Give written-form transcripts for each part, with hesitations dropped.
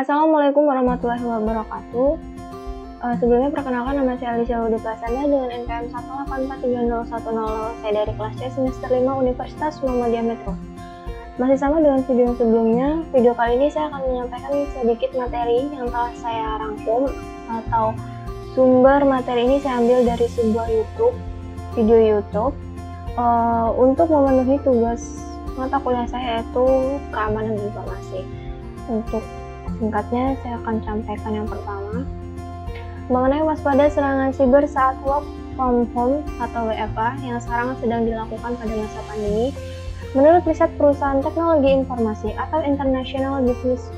Assalamualaikum warahmatullahi wabarakatuh. Sebelumnya perkenalkan, nama saya Alicia Ludi Prasanda dengan NPM 1843010. Saya dari kelas C semester 5 Universitas Muhammadiyah Metro. Masih sama dengan video yang sebelumnya, video kali ini saya akan menyampaikan sedikit materi yang telah saya rangkum, atau sumber materi ini saya ambil dari sebuah video YouTube untuk memenuhi tugas mata kuliah saya, yaitu keamanan informasi. Untuk singkatnya saya akan sampaikan yang pertama mengenai waspada serangan siber saat work from home atau WFH yang sekarang sedang dilakukan pada masa pandemi. Menurut riset perusahaan teknologi informasi atau International Business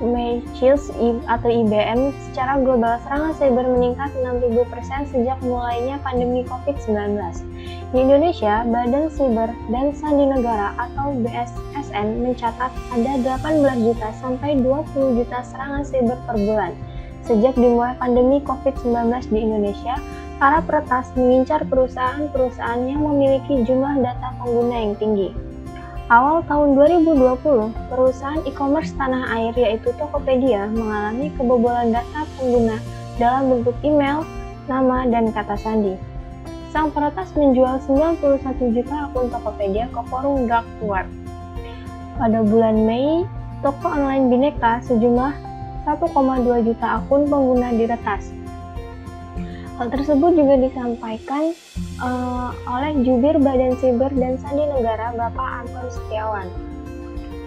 Matches atau IBM, secara global serangan siber meningkat 6000% sejak mulainya pandemi COVID-19. Di Indonesia, Badan Siber dan Sandi Negara atau BSSN mencatat ada 18 juta sampai 20 juta serangan siber per bulan. Sejak dimulai pandemi COVID-19 di Indonesia, para peretas mengincar perusahaan-perusahaan yang memiliki jumlah data pengguna yang tinggi. Awal tahun 2020, perusahaan e-commerce tanah air yaitu Tokopedia mengalami kebobolan data pengguna dalam bentuk email, nama, dan kata sandi. Sang peretas menjual 91 juta akun Tokopedia ke forum dark web. Pada bulan Mei, toko online Bineka sejumlah 1,2 juta akun pengguna diretas. Hal tersebut juga disampaikan oleh Jubir Badan Siber dan Sandi Negara, Bapak Anton Setiawan.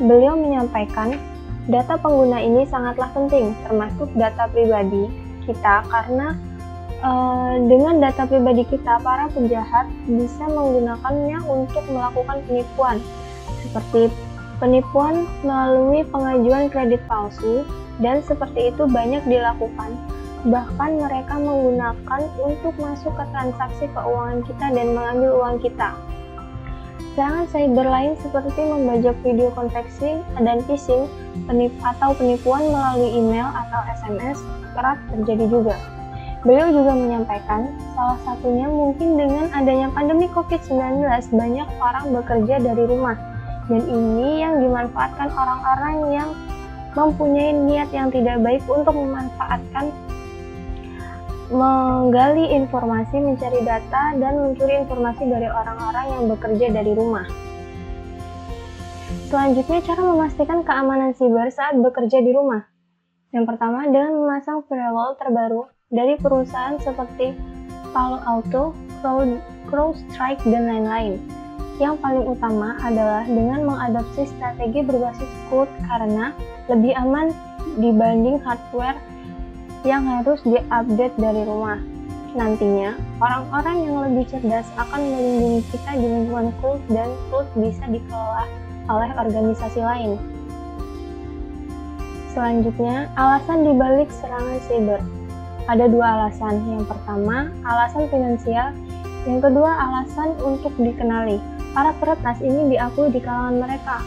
Beliau menyampaikan, data pengguna ini sangatlah penting, termasuk data pribadi kita, karena dengan data pribadi kita, para penjahat bisa menggunakannya untuk melakukan penipuan, seperti penipuan melalui pengajuan kredit palsu, dan seperti itu banyak dilakukan. Bahkan mereka menggunakan untuk masuk ke transaksi keuangan kita dan mengambil uang kita. Serangan cyber lain seperti membajak video konveksi dan phishing atau penipuan melalui email atau SMS kerap terjadi juga. Beliau juga menyampaikan, salah satunya mungkin dengan adanya pandemi COVID-19 banyak orang bekerja dari rumah, dan ini yang dimanfaatkan orang-orang yang mempunyai niat yang tidak baik untuk menggali informasi, mencari data, dan mencuri informasi dari orang-orang yang bekerja dari rumah. Selanjutnya, cara memastikan keamanan siber saat bekerja di rumah. Yang pertama, dengan memasang firewall terbaru dari perusahaan seperti Palo Alto, CrowdStrike, dan lain-lain. Yang paling utama adalah dengan mengadopsi strategi berbasis cloud karena lebih aman dibanding hardware yang harus diupdate dari rumah. Nantinya, orang-orang yang lebih cerdas akan melindungi kita di lingkungan cloud, dan cloud bisa dikelola oleh organisasi lain. Selanjutnya, alasan dibalik serangan cyber. Ada dua alasan. Yang pertama, alasan finansial. Yang kedua, alasan untuk dikenali. Para peretas ini diakui di kalangan mereka.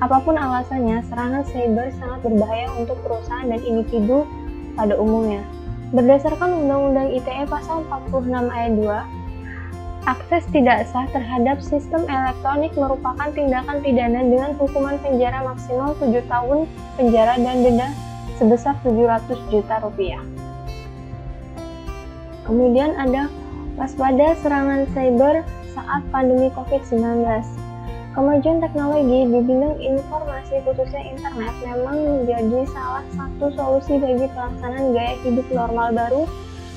Apapun alasannya, serangan cyber sangat berbahaya untuk perusahaan dan individu pada umumnya. Berdasarkan Undang-Undang ITE Pasal 46 Ayat 2, akses tidak sah terhadap sistem elektronik merupakan tindakan pidana dengan hukuman penjara maksimal 7 tahun penjara dan denda sebesar 700 juta rupiah. Kemudian ada waspada serangan cyber saat pandemi COVID-19. Kemajuan teknologi di bidang informasi, khususnya internet, memang menjadi salah satu solusi bagi pelaksanaan gaya hidup normal baru,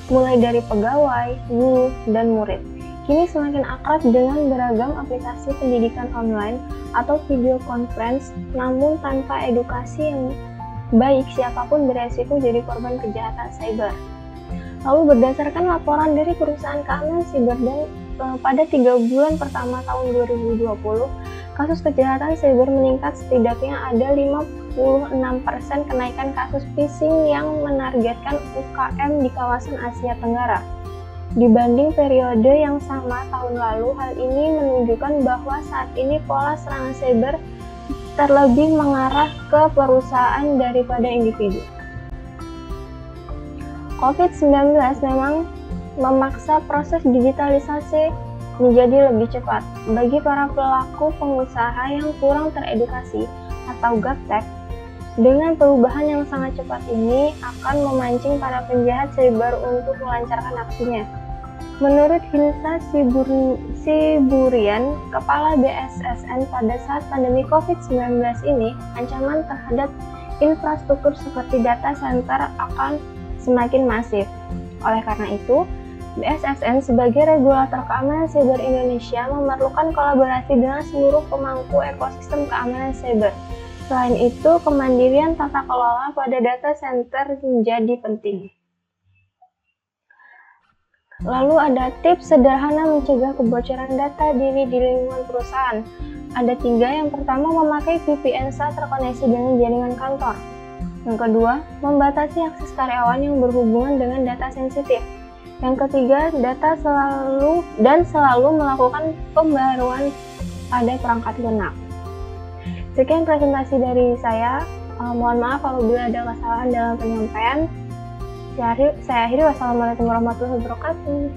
mulai dari pegawai, guru, dan murid. Kini semakin akrab dengan beragam aplikasi pendidikan online atau video conference, namun tanpa edukasi yang baik, siapapun beresiko jadi korban kejahatan cyber. Lalu berdasarkan laporan dari perusahaan keamanan siber pada 3 bulan pertama tahun 2020, kasus kejahatan cyber meningkat, setidaknya ada 56% kenaikan kasus phishing yang menargetkan UKM di kawasan Asia Tenggara. Dibanding periode yang sama tahun lalu, hal ini menunjukkan bahwa saat ini pola serangan cyber terlebih mengarah ke perusahaan daripada individu. COVID-19 memang memaksa proses digitalisasi menjadi lebih cepat. Bagi para pelaku pengusaha yang kurang teredukasi, atau gaptek, dengan perubahan yang sangat cepat ini akan memancing para penjahat cyber untuk melancarkan aksinya. Menurut Hinsa Siburian, Kepala BSSN, pada saat pandemi COVID-19 ini, ancaman terhadap infrastruktur seperti data center akan semakin masif. Oleh karena itu, BSSN sebagai regulator keamanan cyber Indonesia memerlukan kolaborasi dengan seluruh pemangku ekosistem keamanan cyber. Selain itu, kemandirian tata kelola pada data center menjadi penting. Lalu ada tips sederhana mencegah kebocoran data diri di lingkungan perusahaan. Ada 3. Yang pertama, memakai VPN saat terkoneksi dengan jaringan kantor. Yang kedua, membatasi akses karyawan yang berhubungan dengan data sensitif. Yang ketiga, selalu melakukan pembaruan pada perangkat lunak. Sekian presentasi dari saya. Mohon maaf apabila ada kesalahan dalam penyampaian. Saya akhiri. Wassalamualaikum warahmatullahi wabarakatuh.